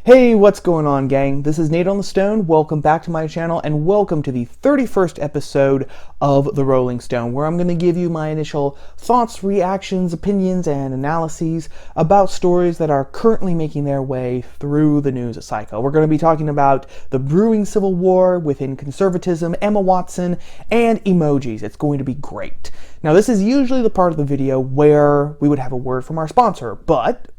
Hey, what's going on, gang? This is Nate on the Stone. Welcome back to my channel, and welcome to the 31st episode of The Rolling Stone, where I'm going to give you my initial thoughts, reactions, opinions, and analyses about stories that are currently making their way through the news cycle. We're going to be talking about the brewing civil war within conservatism, Emma Watson, and emojis. It's going to be great. Now, this is usually the part of the video where we would have a word from our sponsor, but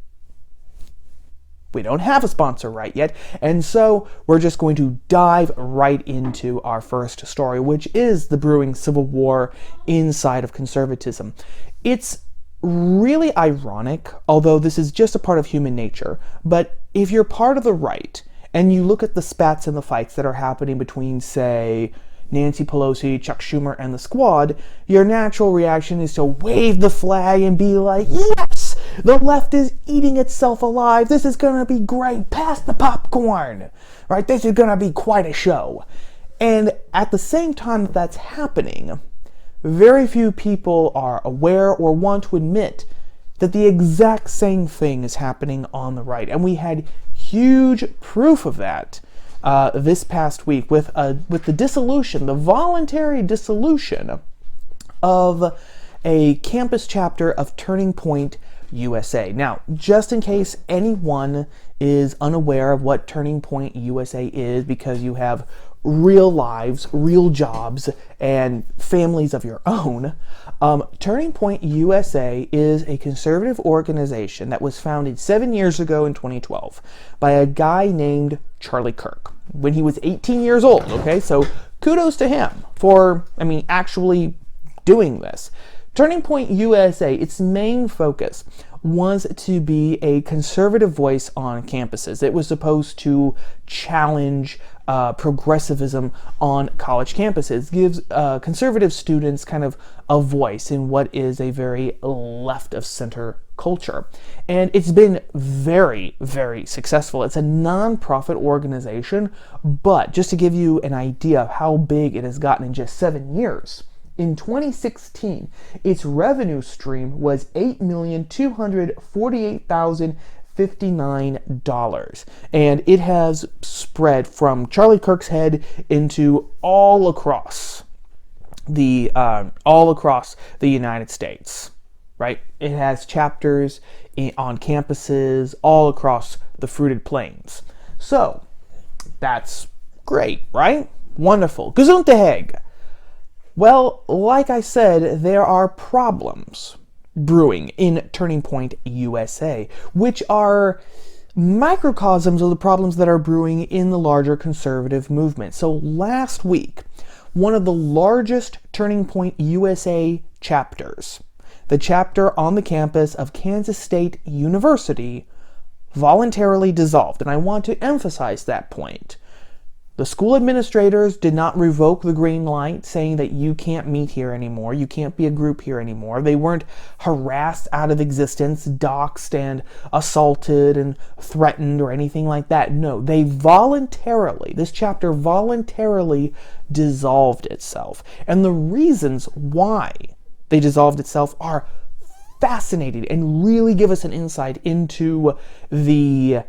we don't have a sponsor right yet, and so we're just going to dive right into our first story, which is the brewing civil war inside of conservatism. It's really ironic, although this is just a part of human nature, but if you're part of the right and you look at the spats and the fights that are happening between, say, Nancy Pelosi, Chuck Schumer, and the squad, your natural reaction is to wave the flag and be like, yes, the left is eating itself alive. This is going to be great. Pass the popcorn, right? This is going to be quite a show. And at the same time that that's happening, very few people are aware or want to admit that the exact same thing is happening on the right. And we had huge proof of that this past week with the dissolution, the voluntary dissolution of a campus chapter of Turning Point USA. Now, just in case anyone is unaware of what Turning Point USA is, because you have real lives, real jobs, and families of your own, Turning Point USA is a conservative organization that was founded 7 years ago in 2012 by a guy named Charlie Kirk when he was 18 years old, okay? So kudos to him for, actually doing this. Turning Point USA, its main focus was to be a conservative voice on campuses. It was supposed to challenge progressivism on college campuses, gives conservative students kind of a voice in what is a very left of center culture. And it's been very, very successful. It's a non-profit organization, but just to give you an idea of how big it has gotten in just 7 years, in 2016, its revenue stream was $8,248,059, and it has spread from Charlie Kirk's head into all across the United States. Right? It has chapters on campuses all across the fruited plains. So that's great, right? Wonderful. Gesundheit. Well, like I said, there are problems brewing in Turning Point USA, which are microcosms of the problems that are brewing in the larger conservative movement. So last week, one of the largest Turning Point USA chapters, the chapter on the campus of Kansas State University, voluntarily dissolved. And I want to emphasize that point. The school administrators did not revoke the green light saying that you can't meet here anymore, you can't be a group here anymore. They weren't harassed out of existence, doxxed and assaulted and threatened or anything like that. No, this chapter voluntarily dissolved itself. And the reasons why they dissolved itself are fascinating and really give us an insight into the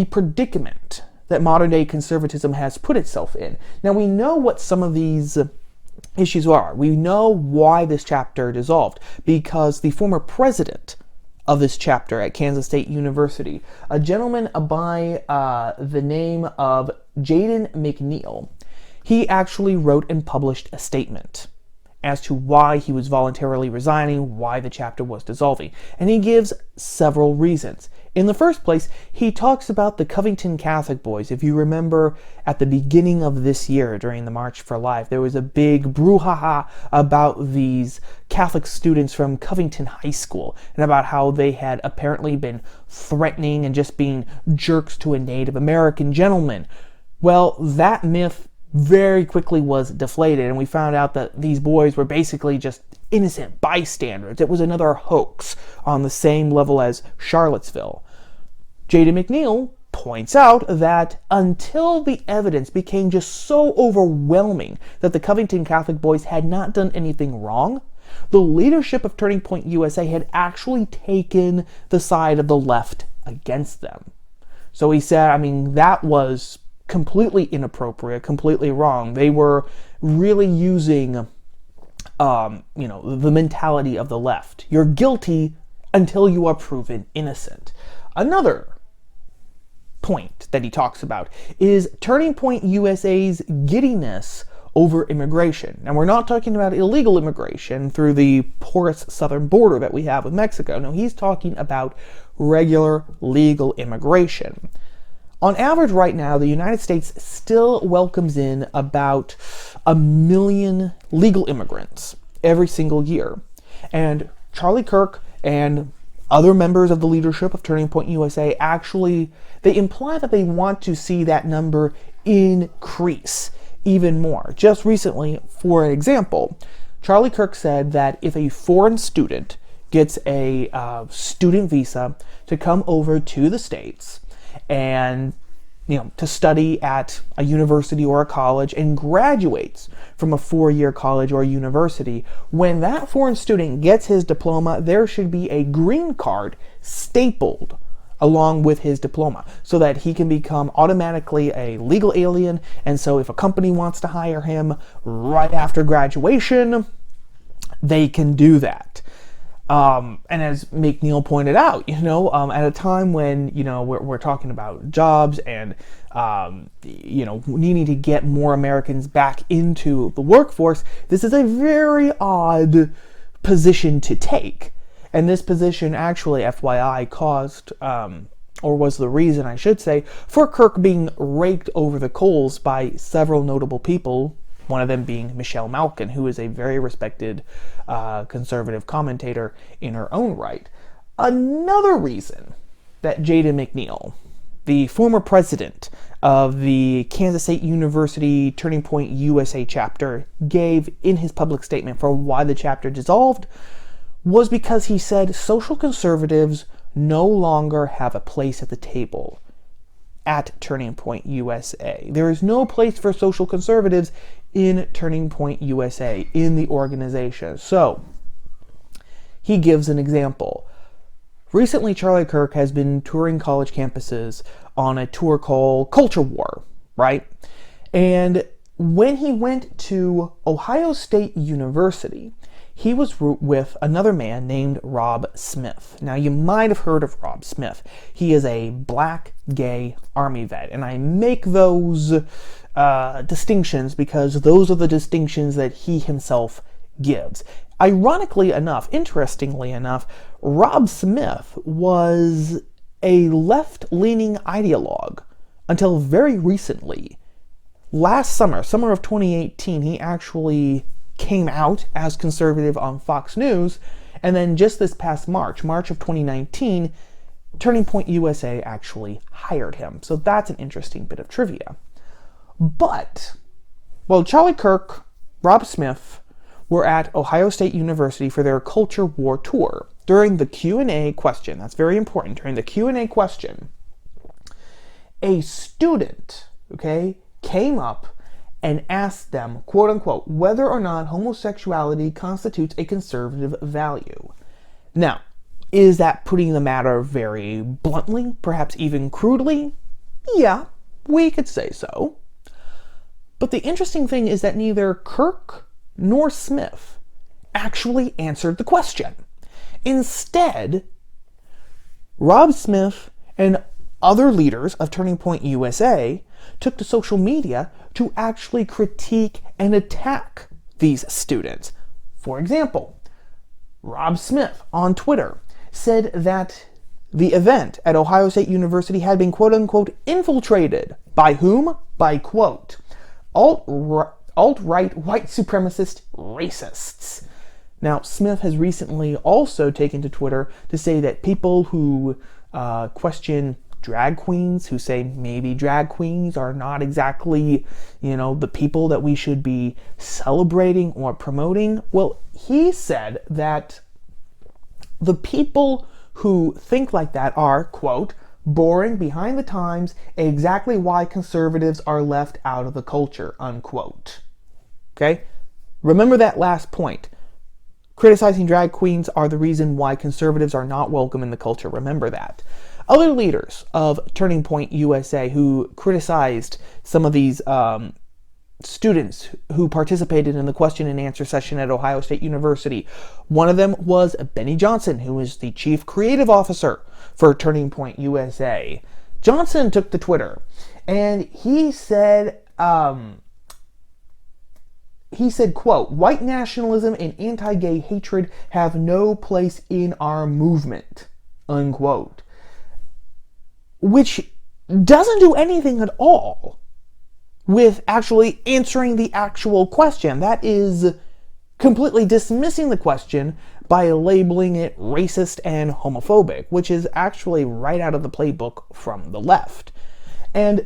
predicament that modern-day conservatism has put itself in. Now, we know what some of these issues are. We know why this chapter dissolved, because the former president of this chapter at Kansas State University, a gentleman by the name of Jaden McNeil, he actually wrote and published a statement as to why he was voluntarily resigning, why the chapter was dissolving. And he gives several reasons. In the first place, he talks about the Covington Catholic boys. If you remember, at the beginning of this year, during the March for Life, there was a big brouhaha about these Catholic students from Covington High School, and about how they had apparently been threatening and just being jerks to a Native American gentleman. Well, that myth very quickly was deflated, and we found out that these boys were basically just innocent bystanders. It was another hoax on the same level as Charlottesville. Jaden McNeil points out that until the evidence became just so overwhelming that the Covington Catholic boys had not done anything wrong, the leadership of Turning Point USA had actually taken the side of the left against them. So he said, I mean, that was completely inappropriate, completely wrong. They were really using, the mentality of the left. You're guilty until you are proven innocent. Another point that he talks about is Turning Point USA's giddiness over immigration. And we're not talking about illegal immigration through the porous southern border that we have with Mexico. No, he's talking about regular legal immigration. On average right now, the United States still welcomes in about 1 million legal immigrants every single year. And Charlie Kirk and other members of the leadership of Turning Point USA they imply that they want to see that number increase even more. Just recently, for example, Charlie Kirk said that if a foreign student gets a student visa to come over to the States and to study at a university or a college and graduates from a 4-year college or university, when that foreign student gets his diploma, there should be a green card stapled along with his diploma so that he can become automatically a legal alien. And so if a company wants to hire him right after graduation, they can do that. And as McNeil pointed out, at a time when, we're talking about jobs and, needing to get more Americans back into the workforce, this is a very odd position to take. And this position actually, FYI, caused, or was the reason, I should say, for Kirk being raked over the coals by several notable people, one of them being Michelle Malkin, who is a very respected conservative commentator in her own right. Another reason that Jaden McNeil, the former president of the Kansas State University Turning Point USA chapter, gave in his public statement for why the chapter dissolved was because he said social conservatives no longer have a place at the table at Turning Point USA. There is no place for social conservatives in Turning Point USA, in the organization. So, he gives an example. Recently, Charlie Kirk has been touring college campuses on a tour called Culture War, right? And when he went to Ohio State University, he was with another man named Rob Smith. Now, you might have heard of Rob Smith. He is a black, gay Army vet, and I make those distinctions because those are the distinctions that he himself gives. Ironically enough, interestingly enough, Rob Smith was a left-leaning ideologue until very recently. Last summer of 2018, he actually came out as conservative on Fox News, and then just this past March of 2019, Turning Point USA actually hired him. So that's an interesting bit of trivia. But, Charlie Kirk, Rob Smith were at Ohio State University for their Culture War tour. During the Q&A question, that's very important, during the Q&A question, a student, came up and asked them, quote unquote, whether or not homosexuality constitutes a conservative value. Now, is that putting the matter very bluntly, perhaps even crudely? Yeah, we could say so. But the interesting thing is that neither Kirk nor Smith actually answered the question. Instead, Rob Smith and other leaders of Turning Point USA took to social media to actually critique and attack these students. For example, Rob Smith on Twitter said that the event at Ohio State University had been quote-unquote infiltrated. By whom? By, quote, alt-right white supremacist racists. Now, Smith has recently also taken to Twitter to say that people who question drag queens, who say maybe drag queens are not exactly, the people that we should be celebrating or promoting. Well, he said that the people who think like that are, quote, boring, behind the times, exactly why conservatives are left out of the culture, unquote. Okay? Remember that last point. Criticizing drag queens are the reason why conservatives are not welcome in the culture. Remember that. other leaders of Turning Point USA who criticized some of these students who participated in the question and answer session at Ohio State University. One of them was Benny Johnson, who is the chief creative officer for Turning Point USA. Johnson took to Twitter and he said, quote, "White nationalism and anti-gay hatred have no place in our movement," unquote. Which doesn't do anything at all with actually answering the actual question. That is completely dismissing the question by labeling it racist and homophobic, which is actually right out of the playbook from the left. And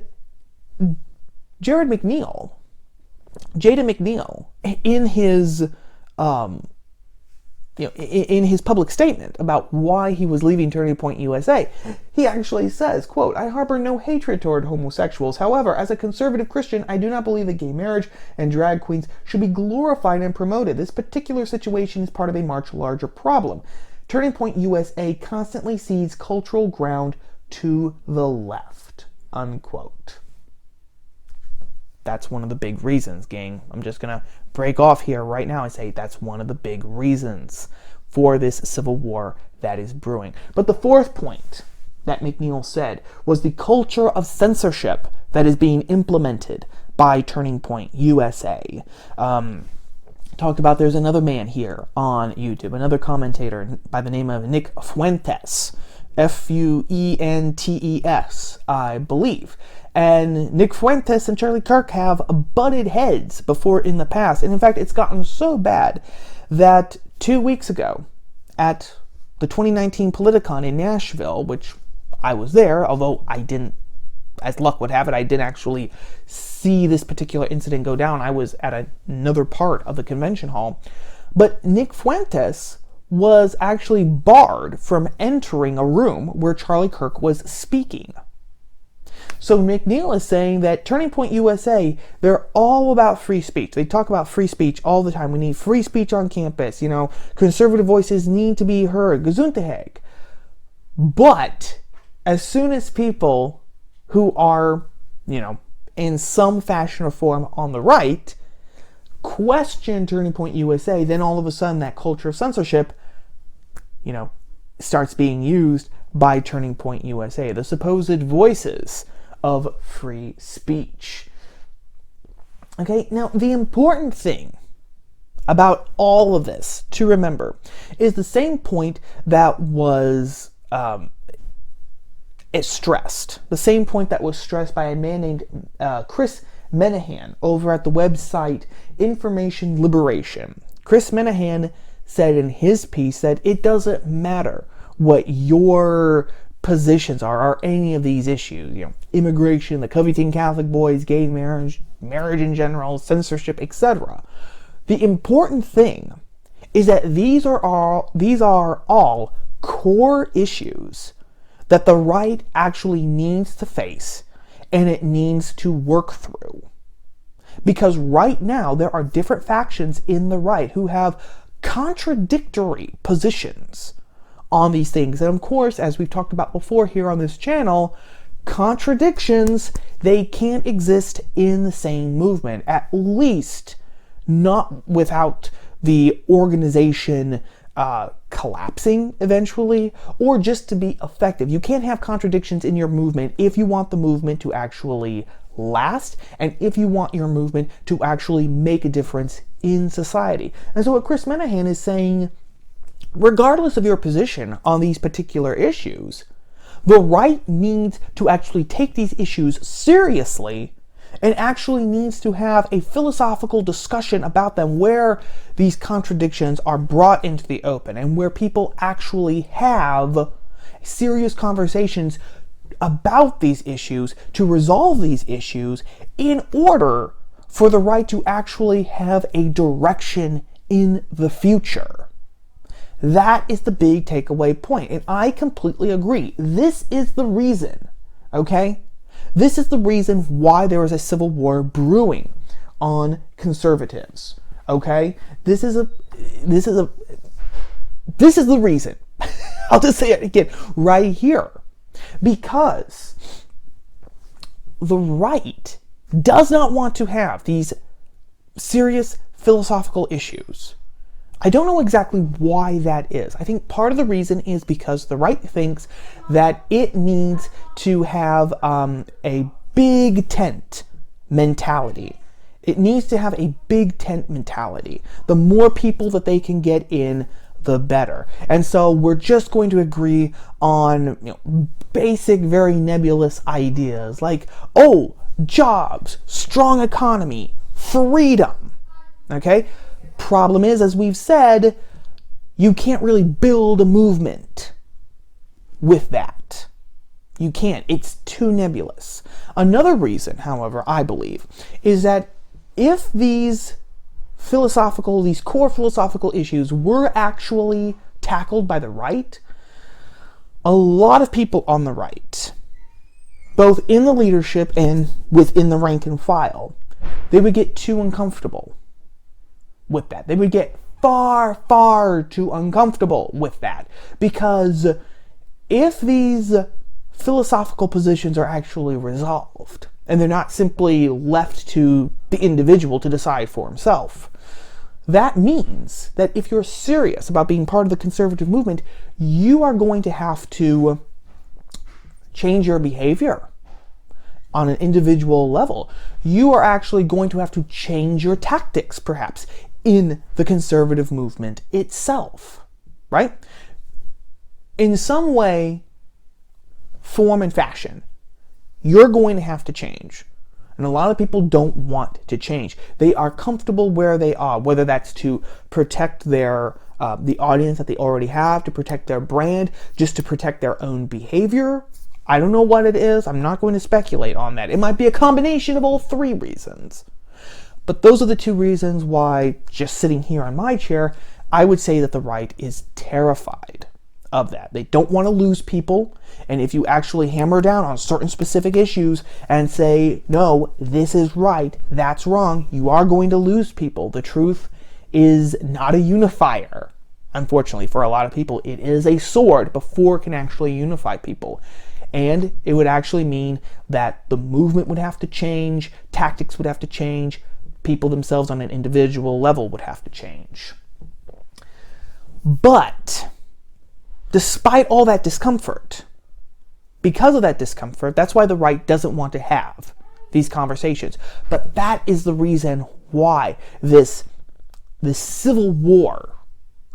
Jada McNeil, in his in his public statement about why he was leaving Turning Point USA, he actually says, quote, "I harbor no hatred toward homosexuals. However, as a conservative Christian, I do not believe that gay marriage and drag queens should be glorified and promoted. This particular situation is part of a much larger problem. Turning Point USA constantly cedes cultural ground to the left," unquote. That's one of the big reasons, gang. I'm just going to break off here right now and say that's one of the big reasons for this civil war that is brewing. But the fourth point that McNeil said was the culture of censorship that is being implemented by Turning Point USA. Talked about, there's another man here on YouTube, another commentator by the name of Nick Fuentes, Fuentes, I believe. And Nick Fuentes and Charlie Kirk have butted heads before in the past. And in fact, it's gotten so bad that 2 weeks ago at the 2019 Politicon in Nashville, which I was there, although I didn't, as luck would have it, I didn't actually see this particular incident go down. I was at another part of the convention hall. But Nick Fuentes was actually barred from entering a room where Charlie Kirk was speaking. So McNeil is saying that Turning Point USA, they're all about free speech. They talk about free speech all the time. We need free speech on campus. You know, conservative voices need to be heard. Gesundheit. But as soon as people who are, you know, in some fashion or form on the right question Turning Point USA, then all of a sudden that culture of censorship, you know, starts being used by Turning Point USA, the supposed voices of free speech. Okay, now the important thing about all of this to remember is the same point that was stressed. The same point that was stressed by a man named Chris Menahan over at the website Information Liberation. Chris Menahan said in his piece that it doesn't matter what your positions are any of these issues, you know, immigration, the Covington Catholic boys, gay marriage, marriage in general, censorship, etc. The important thing is that these are all core issues that the right actually needs to face and it needs to work through. Because right now there are different factions in the right who have contradictory positions on these things. And of course, as we've talked about before here on this channel, contradictions, they can't exist in the same movement, at least not without the organization collapsing eventually, or just to be effective. You can't have contradictions in your movement if you want the movement to actually last, and if you want your movement to actually make a difference in society. And so what Chris Menahan is saying, regardless of your position on these particular issues, the right needs to actually take these issues seriously and actually needs to have a philosophical discussion about them where these contradictions are brought into the open and where people actually have serious conversations about these issues to resolve these issues in order for the right to actually have a direction in the future. That is the big takeaway point, and I completely agree. This is the reason, okay? This is the reason why there is a civil war brewing on conservatives, okay? This is the reason. I'll just say it again right here. Because the right does not want to have these serious philosophical issues. I don't know exactly why that is. I think part of the reason is because the right thinks that it needs to have a big tent mentality. It needs to have a big tent mentality. The more people that they can get in, the better. And so we're just going to agree on, basic, very nebulous ideas like, jobs, strong economy, freedom. Okay? Problem is, as we've said, you can't really build a movement with that. You can't. It's too nebulous. Another reason, however, I believe, is that if these core philosophical issues were actually tackled by the right, a lot of people on the right, both in the leadership and within the rank and file, they would get too uncomfortable with that. They would get far, far too uncomfortable with that. Because if these philosophical positions are actually resolved, and they're not simply left to the individual to decide for himself, that means that if you're serious about being part of the conservative movement, you are going to have to change your behavior on an individual level. You are actually going to have to change your tactics, perhaps, in the conservative movement itself, right? In some way, form, and fashion, you're going to have to change. And a lot of people don't want to change. They are comfortable where they are, whether that's to protect their the audience that they already have, to protect their brand, just to protect their own behavior. I don't know what it is. I'm not going to speculate on that. It might be a combination of all three reasons. But those are the two reasons why, just sitting here on my chair, I would say that the right is terrified of that. They don't want to lose people. And if you actually hammer down on certain specific issues and say, no, this is right, that's wrong, you are going to lose people. The truth is not a unifier. Unfortunately, for a lot of people, it is a sword before it can actually unify people. And it would actually mean that the movement would have to change, tactics would have to change, people themselves on an individual level would have to change. But despite all that discomfort, because of that discomfort, that's why the right doesn't want to have these conversations. But that is the reason why this civil war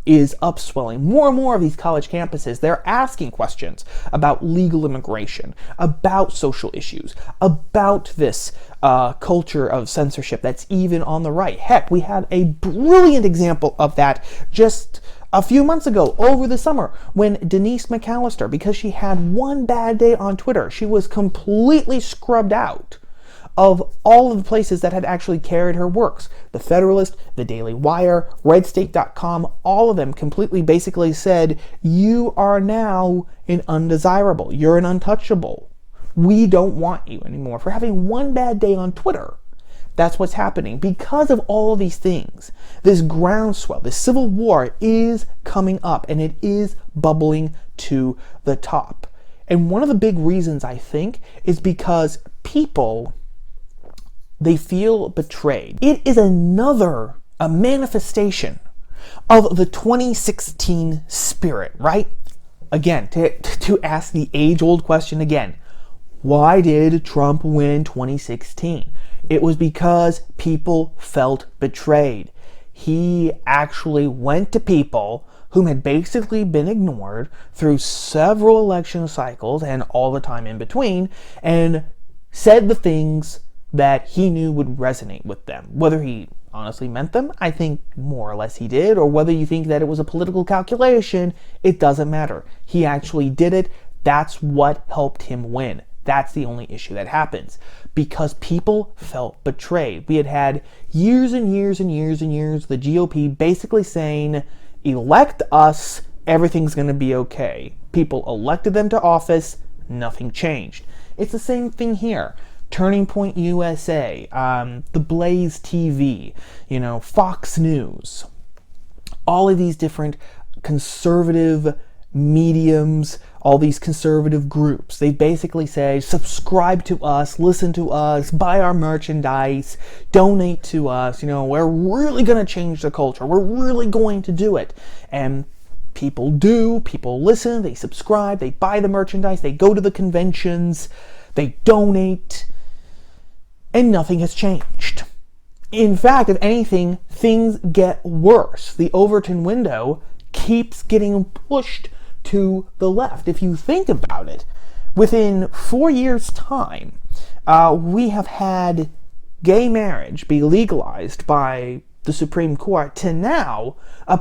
is upswelling. More and more of these college campuses, they're asking questions about legal immigration, about social issues, about this culture of censorship that's even on the right. Heck, we had a brilliant example of that just a few months ago, over the summer, when Denise McAllister, because she had one bad day on Twitter, she was completely scrubbed out of all of the places that had actually carried her works. The Federalist, the Daily Wire, RedState.com, all of them completely basically said, you are now an undesirable. You're an untouchable. We don't want you anymore for having one bad day on Twitter. That's what's happening. Because of all of these things, this groundswell, this civil war is coming up, and it is bubbling to the top. And one of the big reasons, I think, is because people, they feel betrayed. It is a manifestation of the 2016 spirit, right? Again, to ask the age-old question again, why did Trump win 2016? It was because people felt betrayed. He actually went to people whom had basically been ignored through several election cycles and all the time in between, and said the things that he knew would resonate with them. Whether he honestly meant them, I think more or less he did, or whether you think that it was a political calculation, it doesn't matter. He actually did it. That's what helped him win. That's the only issue that happens. Because people felt betrayed. We had had years and years and years and years the GOP basically saying, elect us, everything's going to be okay. People elected them to office, nothing changed. It's the same thing here. Turning Point USA, The Blaze TV, Fox News. All of these different conservative mediums, all these conservative groups. They basically say, subscribe to us, listen to us, buy our merchandise, donate to us. We're really going to change the culture. We're really going to do it. And people do. People listen. They subscribe. They buy the merchandise. They go to the conventions. They donate. And nothing has changed. In fact, if anything, things get worse. The Overton window keeps getting pushed to the left. If you think about it, within 4 years' time, we have had gay marriage be legalized by the Supreme Court to now a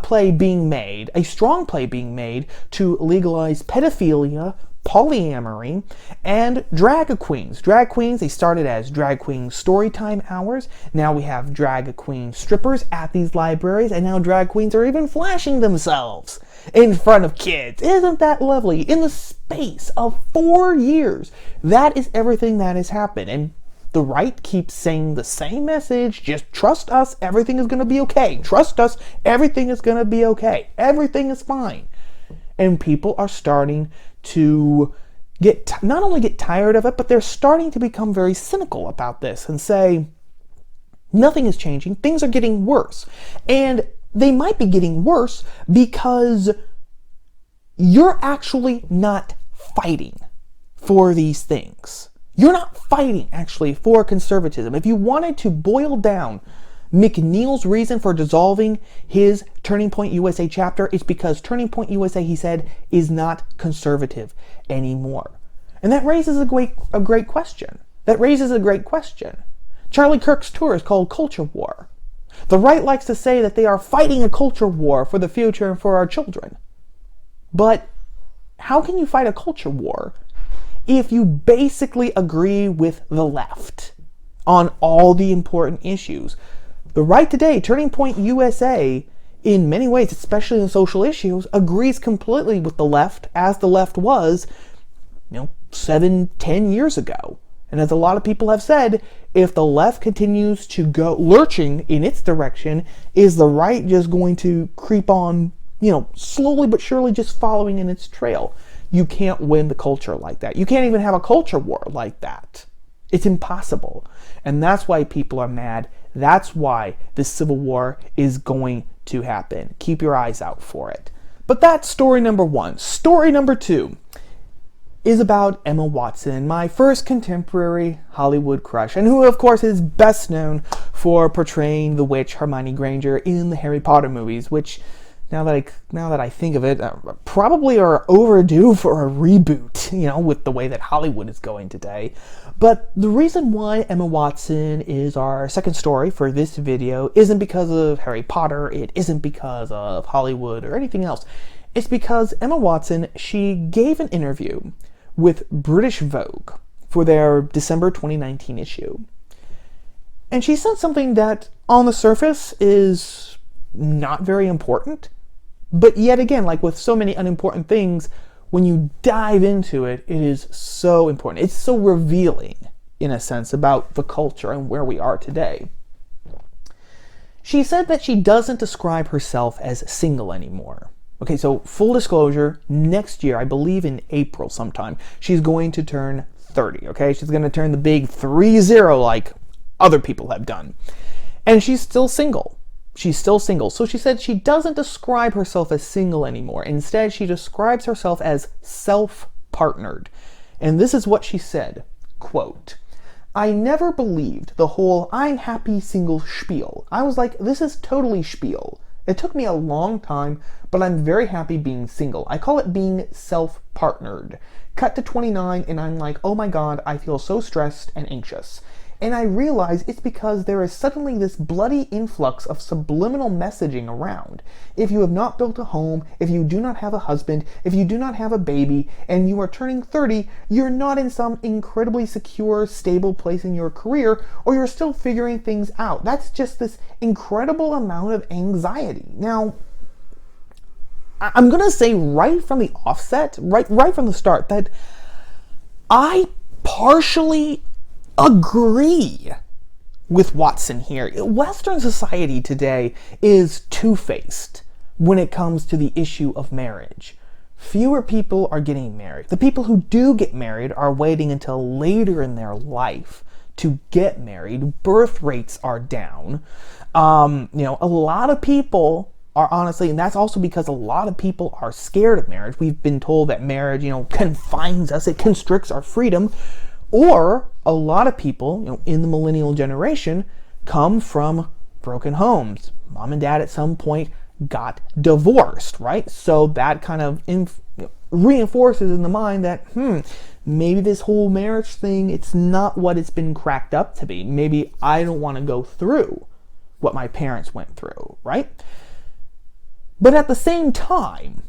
strong play being made to legalize pedophilia, polyamory, and drag queens. Drag queens, they started as drag queen storytime hours. Now we have drag queen strippers at these libraries, and now drag queens are even flashing themselves in front of kids. Isn't that lovely? In the space of 4 years, that is everything that has happened. And the right keeps saying the same message, just trust us, everything is going to be okay. Trust us, everything is going to be okay. Everything is fine. And people are starting to not only get tired of it, but they're starting to become very cynical about this and say, nothing is changing, things are getting worse. And they might be getting worse because you're actually not fighting for these things. You're not fighting, actually, for conservatism. If you wanted to boil down McNeil's reason for dissolving his Turning Point USA chapter, it's because Turning Point USA, he said, is not conservative anymore. And that raises a great question. Charlie Kirk's tour is called Culture War. The right likes to say that they are fighting a culture war for the future and for our children. But how can you fight a culture war if you basically agree with the left on all the important issues? The right today, Turning Point USA, in many ways, especially in social issues, agrees completely with the left, as the left was, 7-10 years ago. And as a lot of people have said, if the left continues to go lurching in its direction, is the right just going to creep on, slowly but surely just following in its trail? You can't win the culture like that. You can't even have a culture war like that. It's impossible. And that's why people are mad. That's why this civil war is going to happen. Keep your eyes out for it. But that's story number one. Story number two is about Emma Watson, my first contemporary Hollywood crush, and who, of course, is best known for portraying the witch Hermione Granger in the Harry Potter movies, which, now that I think of it, probably are overdue for a reboot, with the way that Hollywood is going today. But the reason why Emma Watson is our second story for this video isn't because of Harry Potter, it isn't because of Hollywood or anything else. It's because Emma Watson, she gave an interview with British Vogue for their December 2019 issue. And she said something that, on the surface, is not very important. But yet again, like with so many unimportant things, when you dive into it, it is so important. It's so revealing, in a sense, about the culture and where we are today. She said that she doesn't describe herself as single anymore. Okay, so full disclosure, next year, I believe in April sometime, she's going to turn 30, okay? She's going to turn the big 30 like other people have done. And she's still single. She's still single. So she said she doesn't describe herself as single anymore. Instead, she describes herself as self-partnered. And this is what she said, quote, "I never believed the whole I'm happy single spiel. I was like, this is totally spiel. It took me a long time, but I'm very happy being single. I call it being self-partnered. Cut to 29 and I'm like, oh my God, I feel so stressed and anxious. And I realize it's because there is suddenly this bloody influx of subliminal messaging around. If you have not built a home, if you do not have a husband, if you do not have a baby, and you are turning 30, you're not in some incredibly secure, stable place in your career, or you're still figuring things out. That's just this incredible amount of anxiety." Now, I'm going to say right from the offset, right from the start, that I partially agree with Watson here. Western society today is two-faced when it comes to the issue of marriage. fewer people are getting married. The people who do get married are waiting until later in their life to get married. Birth rates are down. A lot of people are honestly, and that's also because a lot of people are scared of marriage. We've been told that marriage, confines us, it constricts our freedom. Or a lot of people, in the millennial generation, come from broken homes. Mom and dad at some point got divorced, right? So that kind of reinforces in the mind that, maybe this whole marriage thing, it's not what it's been cracked up to be. Maybe I don't want to go through what my parents went through, right? But at the same time,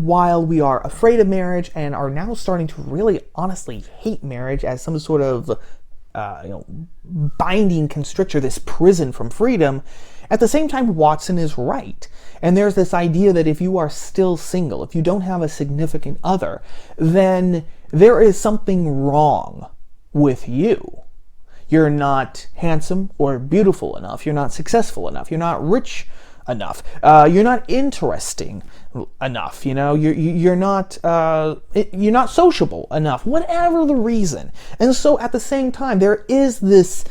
while we are afraid of marriage and are now starting to really honestly hate marriage as some sort of binding constrictor, this prison from freedom, at the same time, Watson is right. And there's this idea that if you are still single, if you don't have a significant other, then there is something wrong with you. You're not handsome or beautiful enough. You're not successful enough. You're not rich enough. You're not interesting enough. You're not sociable enough. Whatever the reason. And so at the same time, there is this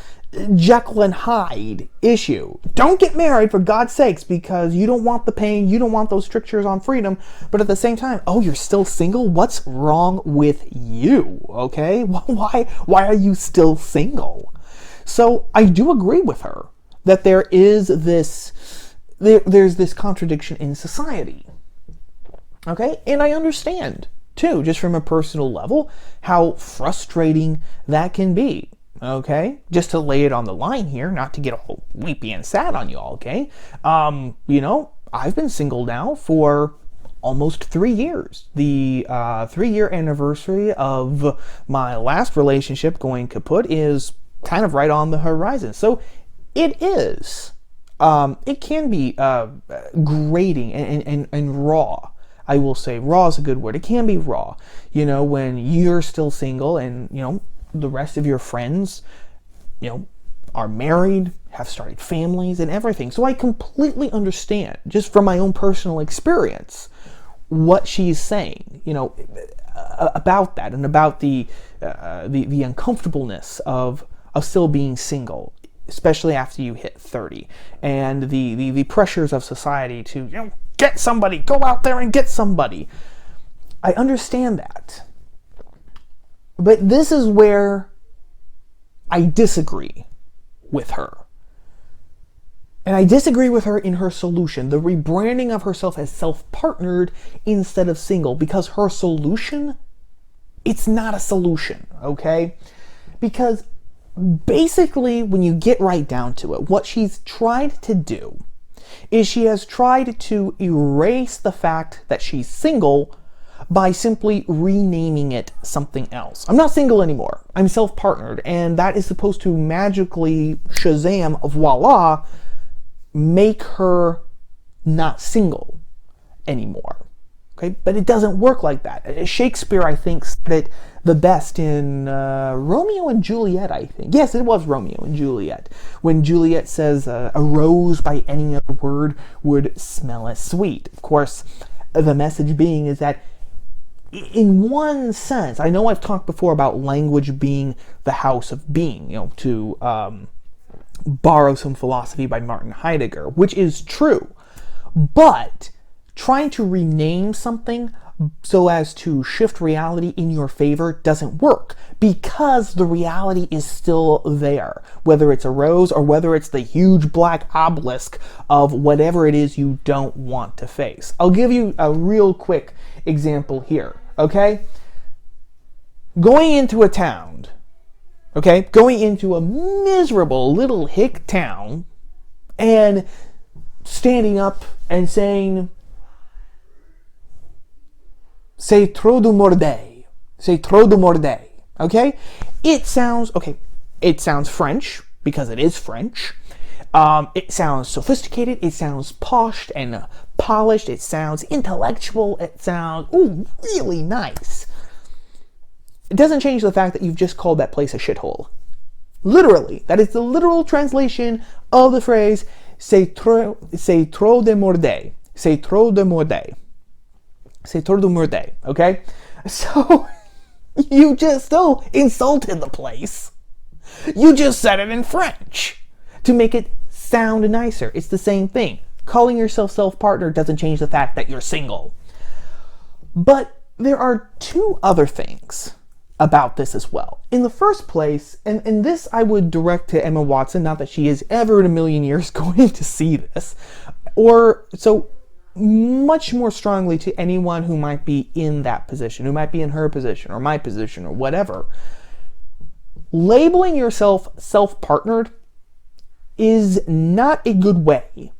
Jekyll and Hyde issue. Don't get married, for God's sakes, because you don't want the pain, you don't want those strictures on freedom, but at the same time, you're still single? What's wrong with you? Okay? Why are you still single? So I do agree with her that there's this contradiction in society. Okay? And I understand, too, just from a personal level, how frustrating that can be. Okay, just to lay it on the line here, not to get all weepy and sad on you all, okay? I've been single now for almost 3 years. The 3-year anniversary of my last relationship going kaput is kind of right on the horizon. So it can be grating and raw. I will say raw is a good word. It can be raw, when you're still single and, the rest of your friends, are married, have started families and everything. So I completely understand, just from my own personal experience, what she's saying, about that and about the uncomfortableness of still being single, especially after you hit 30, and the pressures of society to, get somebody, go out there and get somebody. I understand that. But this is where I disagree with her. And I disagree with her in her solution, the rebranding of herself as self-partnered instead of single, because her solution, it's not a solution, okay? Because basically, when you get right down to it, what she's tried to do is she has tried to erase the fact that she's single by simply renaming it something else. I'm not single anymore. I'm self-partnered, and that is supposed to magically, Shazam, voila, make her not single anymore. Okay, but it doesn't work like that. Shakespeare, I think, said it the best in Romeo and Juliet, I think. Yes, it was Romeo and Juliet. When Juliet says, a rose by any other word would smell as sweet. Of course, the message being is that in one sense, I know I've talked before about language being the house of being, to borrow some philosophy by Martin Heidegger, which is true. But trying to rename something so as to shift reality in your favor doesn't work, because the reality is still there, whether it's a rose or whether it's the huge black obelisk of whatever it is you don't want to face. I'll give you a real quick example here. Okay? Going into a town, going into a miserable little hick town and standing up and saying, "C'est trop de mordé. C'est trop de mordé." Okay? It sounds French, because it is French. It sounds sophisticated, it sounds posh and polished, it sounds intellectual, it sounds, really nice. It doesn't change the fact that you've just called that place a shithole. Literally, that is the literal translation of the phrase, c'est trop de mordé. C'est trop de mordé. C'est todo merde, okay? So, you just still insulted the place. You just said it in French to make it sound nicer. It's the same thing. Calling yourself self-partner doesn't change the fact that you're single. But there are two other things about this as well. In the first place, and this I would direct to Emma Watson, not that she is ever in a million years going to see this, or so much more strongly to anyone who might be in that position, who might be in her position or my position or whatever. Labeling yourself self-partnered is not a good way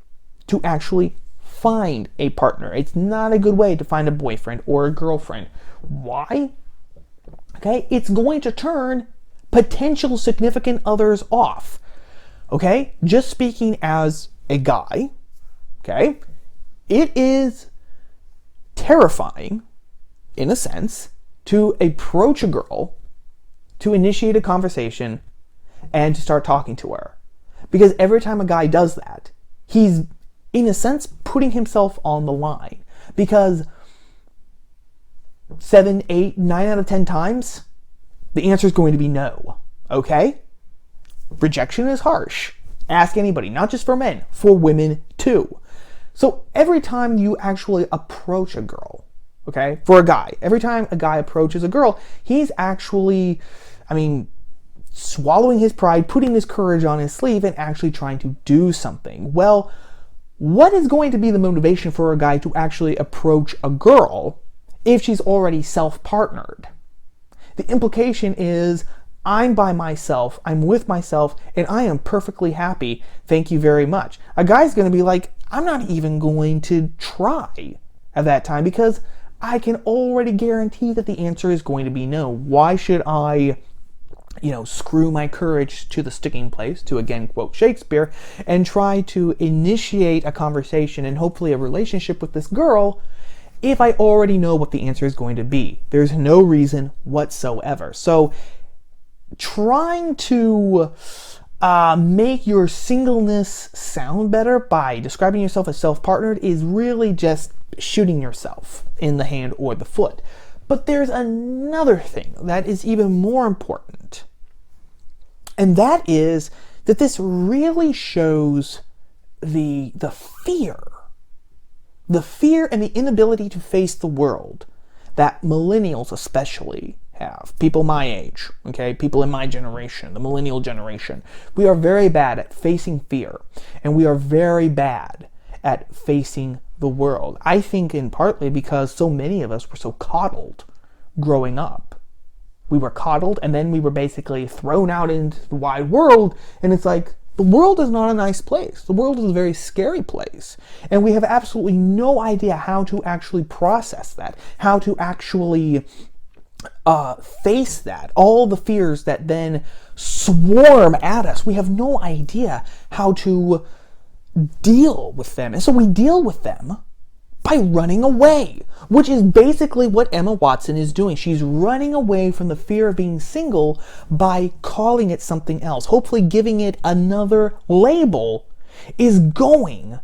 to actually find a partner. It's not a good way to find a boyfriend or a girlfriend. Why? Okay, it's going to turn potential significant others off. Okay, just speaking as a guy, okay, it is terrifying, in a sense, to approach a girl, to initiate a conversation, and to start talking to her. Because every time a guy does that, he's, in a sense, putting himself on the line. Because 7, 8, 9 out of 10 times, the answer is going to be no. Okay? Rejection is harsh. Ask anybody, not just for men, for women too. So every time you actually approach a girl, okay, for a guy, every time a guy approaches a girl, he's actually, swallowing his pride, putting his courage on his sleeve, and actually trying to do something. Well, what is going to be the motivation for a guy to actually approach a girl if she's already self-partnered? The implication is, I'm by myself, I'm with myself, and I am perfectly happy. Thank you very much. A guy's going to be like, I'm not even going to try at that time because I can already guarantee that the answer is going to be no. Why should I, screw my courage to the sticking place, to again quote Shakespeare, and try to initiate a conversation and hopefully a relationship with this girl if I already know what the answer is going to be? There's no reason whatsoever. So trying to make your singleness sound better by describing yourself as self-partnered is really just shooting yourself in the hand or the foot. But there's another thing that is even more important. And that is that this really shows the fear and the inability to face the world that millennials especially have. People my age, okay? People in my generation, the millennial generation. We are very bad at facing fear, and we are very bad at facing the world. I think in partly because so many of us were so coddled growing up. We were coddled, and then we were basically thrown out into the wide world, and it's like, the world is not a nice place. The world is a very scary place. And we have absolutely no idea how to actually process that, how to actually face that, all the fears that then swarm at us. We have no idea how to deal with them. And so we deal with them by running away, which is basically what Emma Watson is doing. She's running away from the fear of being single by calling it something else. Hopefully giving it another label is going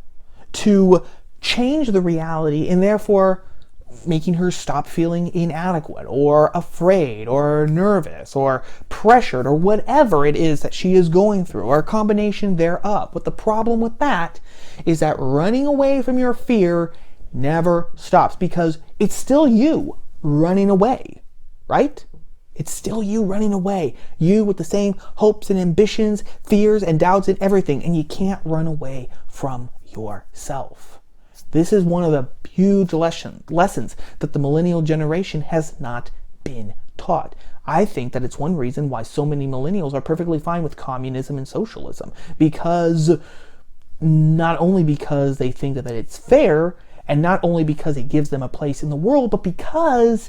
to change the reality and therefore making her stop feeling inadequate or afraid or nervous or pressured or whatever it is that she is going through, or a combination thereof. But the problem with that is that running away from your fear never stops, because it's still you running away, right? It's still you running away. You with the same hopes and ambitions, fears and doubts and everything, and you can't run away from yourself. This is one of the huge lessons that the millennial generation has not been taught. I think that it's one reason why so many millennials are perfectly fine with communism and socialism, because not only because they think that it's fair, and not only because it gives them a place in the world, but because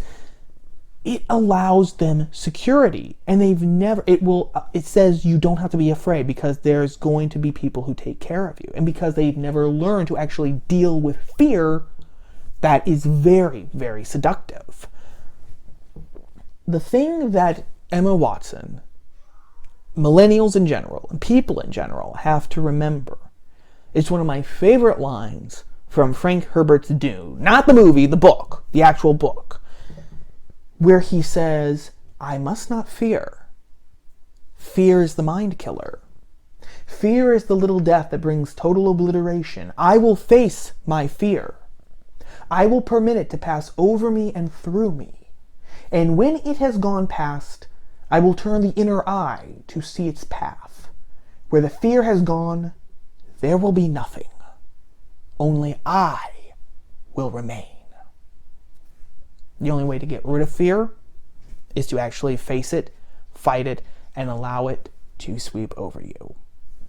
it allows them security. And it says you don't have to be afraid because there's going to be people who take care of you. And because they've never learned to actually deal with fear, that is very, very seductive. The thing that Emma Watson, millennials in general, and people in general have to remember, it's one of my favorite lines from Frank Herbert's Dune. Not the movie, the book, the actual book, where he says, I must not fear. Fear is the mind killer. Fear is the little death that brings total obliteration. I will face my fear. I will permit it to pass over me and through me. And when it has gone past, I will turn the inner eye to see its path. Where the fear has gone, there will be nothing. Only I will remain. The only way to get rid of fear is to actually face it, fight it, and allow it to sweep over you.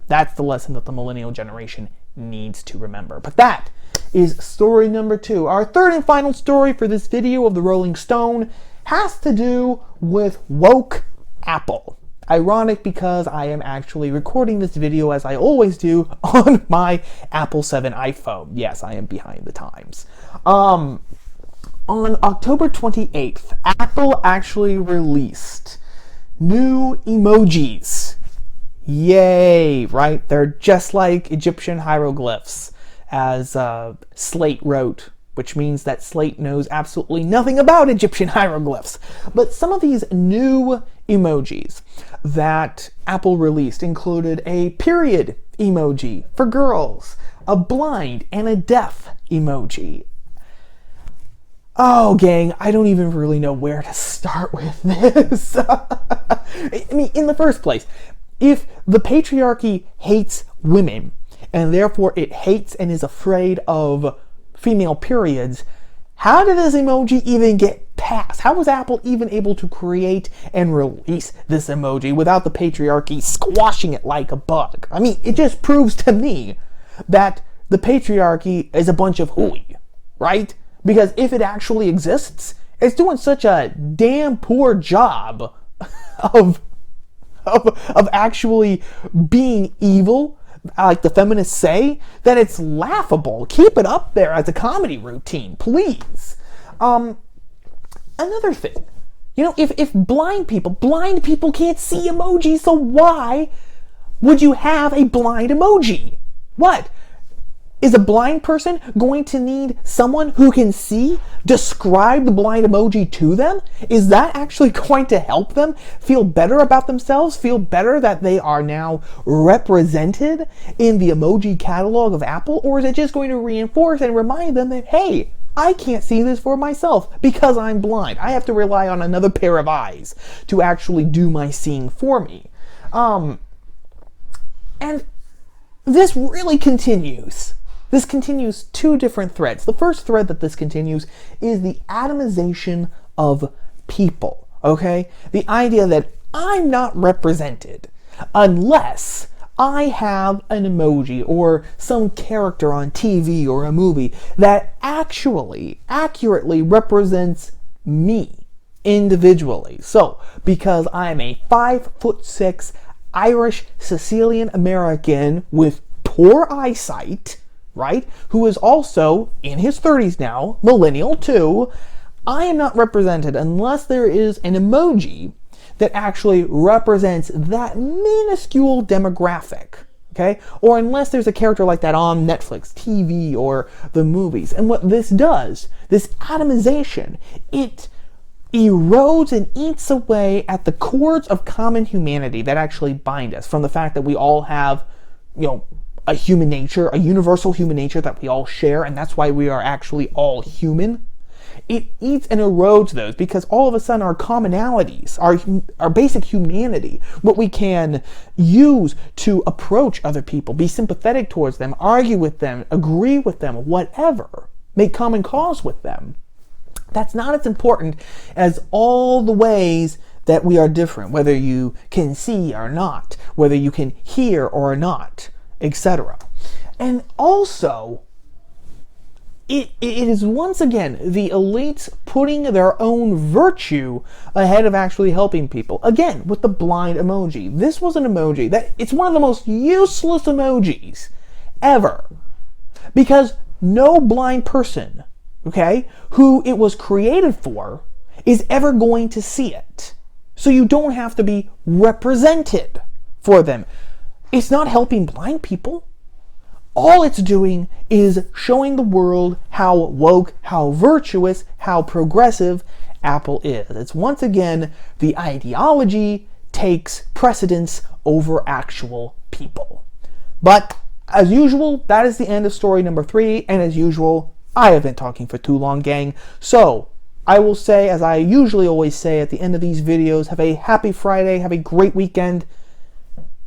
That's the lesson that the millennial generation needs to remember. But that is story number 2. Our third and final story for this video of the Rolling Stone has to do with woke Apple. Ironic because I am actually recording this video, as I always do, on my Apple 7 iPhone. Yes, I am behind the times. On October 28th, Apple actually released new emojis. Yay, right? They're just like Egyptian hieroglyphs, as Slate wrote, which means that Slate knows absolutely nothing about Egyptian hieroglyphs. But some of these new emojis that Apple released included a period emoji for girls, a blind and a deaf emoji. Oh, gang, I don't even really know where to start with this. I mean, in the first place, if the patriarchy hates women, and therefore it hates and is afraid of female periods, how did this emoji even get passed? How was Apple even able to create and release this emoji without the patriarchy squashing it like a bug? I mean, it just proves to me that the patriarchy is a bunch of hooey, right? Because if it actually exists, it's doing such a damn poor job of actually being evil, like the feminists say, that it's laughable. Keep it up there as a comedy routine, please. Another thing, you know, if blind people can't see emojis, so why would you have a blind emoji? What? Is a blind person going to need someone who can see describe the blind emoji to them? Is that actually going to help them feel better about themselves, feel better that they are now represented in the emoji catalog of Apple? Or is it just going to reinforce and remind them that, hey, I can't see this for myself because I'm blind. I have to rely on another pair of eyes to actually do my seeing for me. And this really continues. This continues 2 different threads. The first thread that this continues is the atomization of people, okay? The idea that I'm not represented unless I have an emoji or some character on TV or a movie that actually accurately represents me individually. So, because I'm a 5'6" Irish Sicilian American with poor eyesight, right, who is also in his 30s now, millennial too, I am not represented unless there is an emoji that actually represents that minuscule demographic, okay? Or unless there's a character like that on Netflix, TV, or the movies. And what this does, this atomization, it erodes and eats away at the cords of common humanity that actually bind us, from the fact that we all have, you know, a human nature, a universal human nature that we all share, and that's why we are actually all human. It eats and erodes those because all of a sudden our commonalities, our basic humanity, what we can use to approach other people, be sympathetic towards them, argue with them, agree with them, whatever, make common cause with them, that's not as important as all the ways that we are different, whether you can see or not, whether you can hear or not, etc. And also, it is once again the elites putting their own virtue ahead of actually helping people. Again, with the blind emoji. This was an emoji that, it's one of the most useless emojis ever. Because no blind person, okay, who it was created for is ever going to see it. So you don't have to be represented for them. It's not helping blind people. All it's doing is showing the world how woke, how virtuous, how progressive Apple is. It's once again the ideology takes precedence over actual people. But as usual, that is the end of story number 3, and as usual, I have been talking for too long, gang. So I will say, as I usually always say at the end of these videos, have a happy Friday, have a great weekend,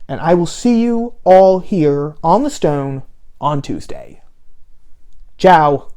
and I will see you all here on the Stone on Tuesday. Ciao.